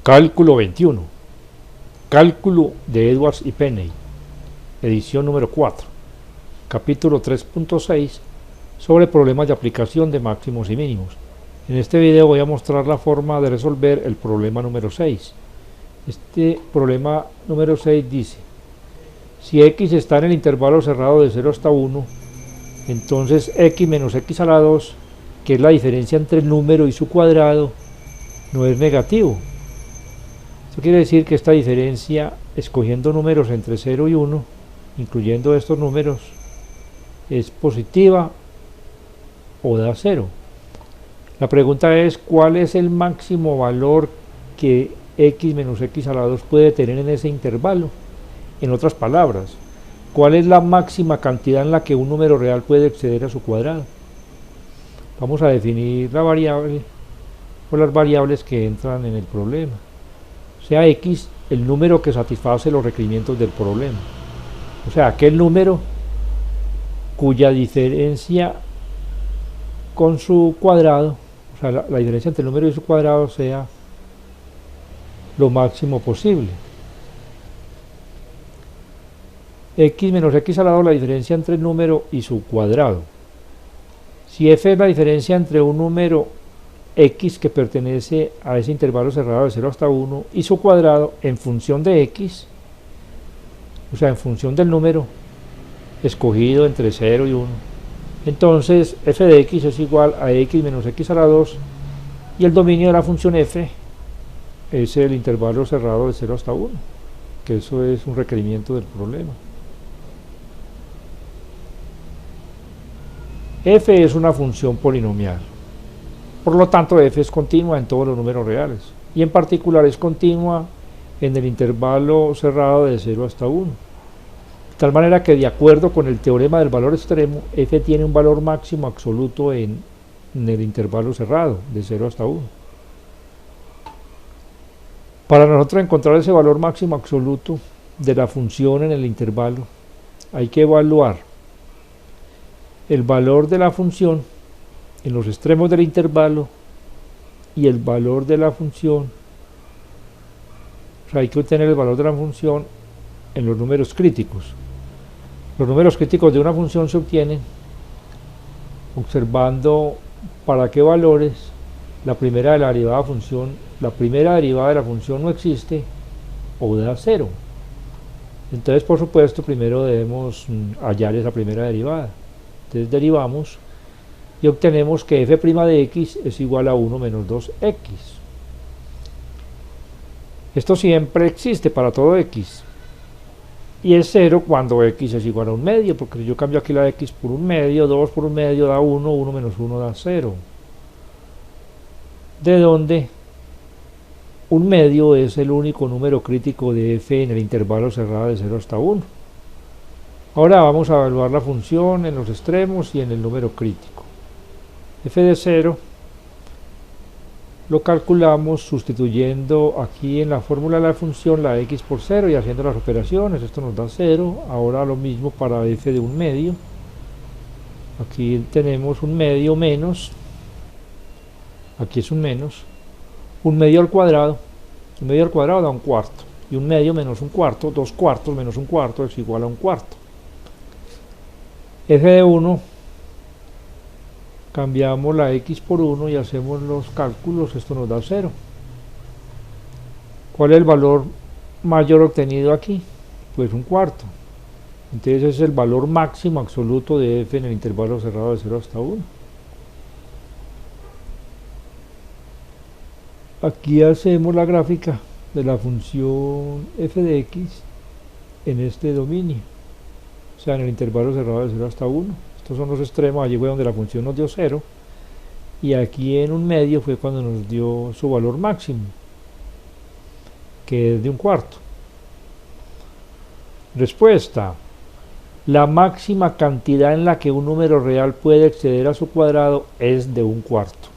Cálculo 21. Cálculo de Edwards y Penney. Edición número 4. Capítulo 3.6 sobre problemas de aplicación de máximos y mínimos. En este video voy a mostrar la forma de resolver el problema número 6. Este problema número 6 dice: si x está en el intervalo cerrado de 0 hasta 1, entonces x menos x a la 2, que es la diferencia entre el número y su cuadrado, no es negativo. Esto quiere decir que esta diferencia, escogiendo números entre 0 y 1, incluyendo estos números, es positiva o da 0. La pregunta es: ¿cuál es el máximo valor que x menos x a la 2 puede tener en ese intervalo? En otras palabras, ¿cuál es la máxima cantidad en la que un número real puede exceder a su cuadrado? Vamos a definir la variable o las variables que entran en el problema. Sea x el número que satisface los requerimientos del problema, o sea, aquel número cuya diferencia con su cuadrado, o sea, la diferencia entre el número y su cuadrado sea lo máximo posible. X menos x a la 2, la diferencia entre el número y su cuadrado. Si f es la diferencia entre un número x que pertenece a ese intervalo cerrado de 0 hasta 1 y su cuadrado en función de x, o sea, en función del número escogido entre 0 y 1, entonces f de x es igual a x menos x a la 2, y el dominio de la función f es el intervalo cerrado de 0 hasta 1, que eso es un requerimiento del problema. F es una función polinomial, por lo tanto f es continua en todos los números reales, y en particular es continua en el intervalo cerrado de 0 hasta 1, de tal manera que, de acuerdo con el teorema del valor extremo, f tiene un valor máximo absoluto en el intervalo cerrado de 0 hasta 1. Para nosotros encontrar ese valor máximo absoluto de la función en el intervalo, hay que evaluar el valor de la función en los extremos del intervalo y el valor de la función, o sea, hay que obtener el valor de la función en los números críticos. Los números críticos de una función se obtienen observando para qué valores la primera de la derivada de la función no existe o da 0. Entonces, por supuesto, primero debemos hallar esa primera derivada. Entonces derivamos y obtenemos que f' de x es igual a 1 menos 2x. Esto siempre existe para todo x, y es 0 cuando x es igual a un medio, porque si yo cambio aquí la x por un medio, 2 por un medio da 1, 1 menos 1 da 0, de donde un medio es el único número crítico de f en el intervalo cerrado de 0 hasta 1. Ahora vamos a evaluar la función en los extremos y en el número crítico. F de 0 lo calculamos sustituyendo aquí en la fórmula de la función la x por 0 y haciendo las operaciones. Esto nos da 0. Ahora lo mismo para f de un medio. Aquí tenemos un medio menos, aquí es un menos, un medio al cuadrado. Un medio al cuadrado da un cuarto, y un medio menos un cuarto, 2 cuartos menos un cuarto es igual a un cuarto. F de 1, cambiamos la x por 1 y hacemos los cálculos. Esto nos da 0. ¿Cuál es el valor mayor obtenido aquí? Pues un cuarto. Entonces es el valor máximo absoluto de f en el intervalo cerrado de 0 hasta 1. Aquí hacemos la gráfica de la función f de x en este dominio, o sea, en el intervalo cerrado de 0 hasta 1. Estos son los extremos. Allí fue donde la función nos dio 0, y aquí en un medio fue cuando nos dio su valor máximo, que es de un cuarto. Respuesta: la máxima cantidad en la que un número real puede exceder a su cuadrado es de un cuarto.